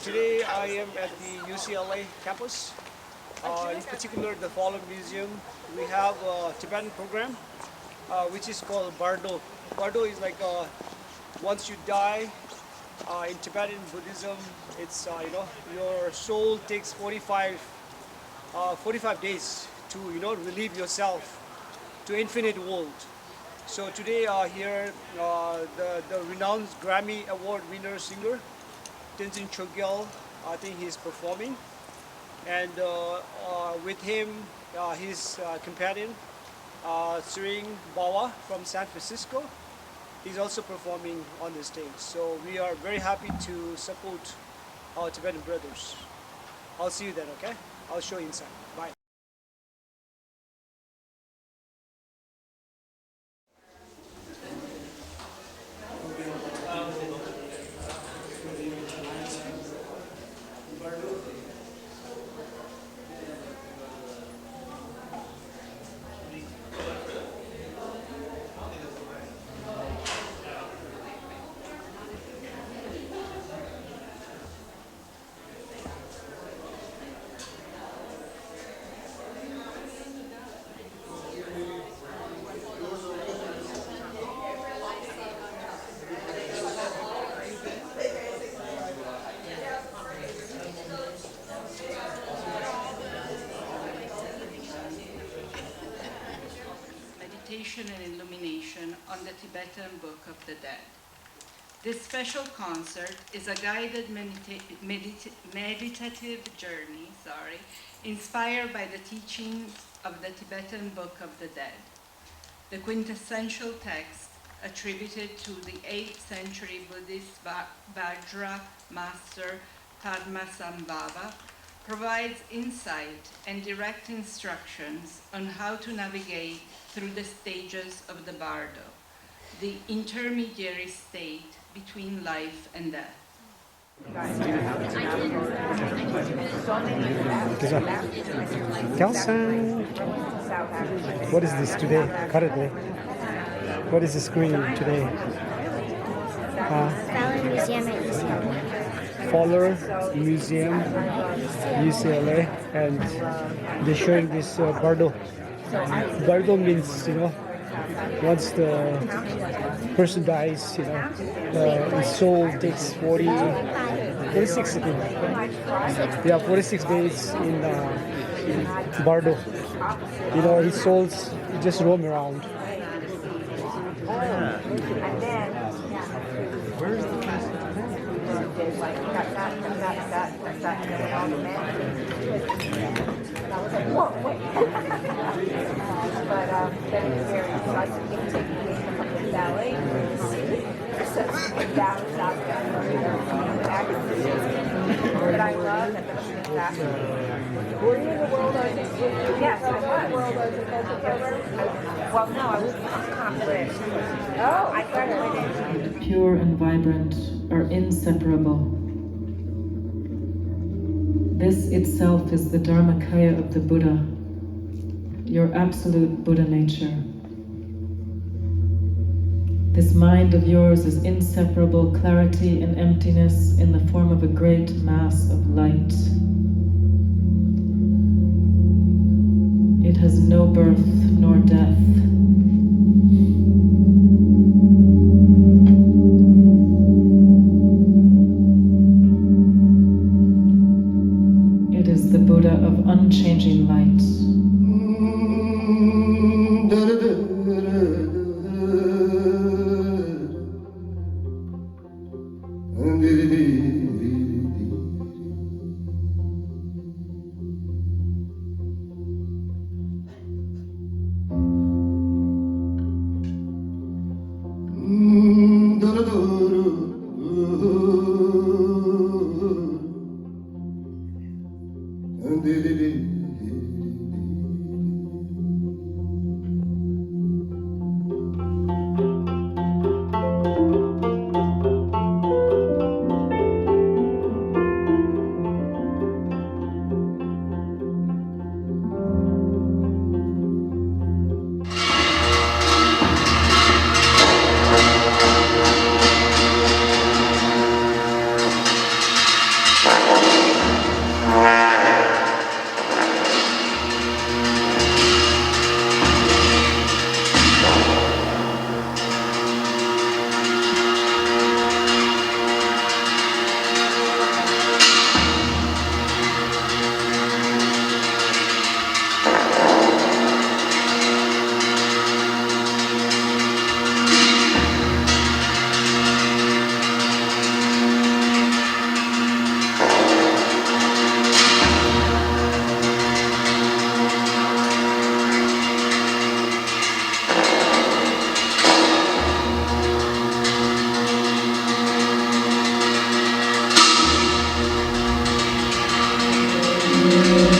Today I am at the UCLA campus. In particular, the Fallen Museum. We have a Tibetan program, which is called Bardo. Bardo is like once you die in Tibetan Buddhism, it's your soul takes 45 days to relieve yourself to infinite world. So today here the renowned Grammy Award winner singer Tenzing Chogyal, I think he's performing, and with him his companion Tsering Bawa from San Francisco. He's also performing on the stage. So we are very happy to support our Tibetan brothers. I'll see you then, okay? I'll show you inside. Bye. Meditation and illumination on the Tibetan Book of the Dead. This special concert is a guided meditative journey, inspired by the teachings of the Tibetan Book of the Dead. The quintessential text attributed to the 8th century Buddhist Vajra master Padmasambhava provides insight and direct instructions on how to navigate through the stages of the Bardo, the intermediary state between life and death. Kelsan, what is this today, currently? What is the screen today? Fallen Museum at UCLA. Fowler Museum, UCLA, and they're showing this Bardo. Bardo means, once the person dies, his soul takes 46, I think. Yeah, 46 days in Bardo. His souls just roam around. Where's the last But I love that. Were you in the world of Yes, I was. Well, no, I was accomplished. Oh, I graduated. Pure and vibrant are inseparable. This itself is the Dharmakaya of the Buddha, your absolute Buddha nature. This mind of yours is inseparable clarity and emptiness in the form of a great mass of light. It has no birth nor death. It is the Buddha of unchanging light. Thank you.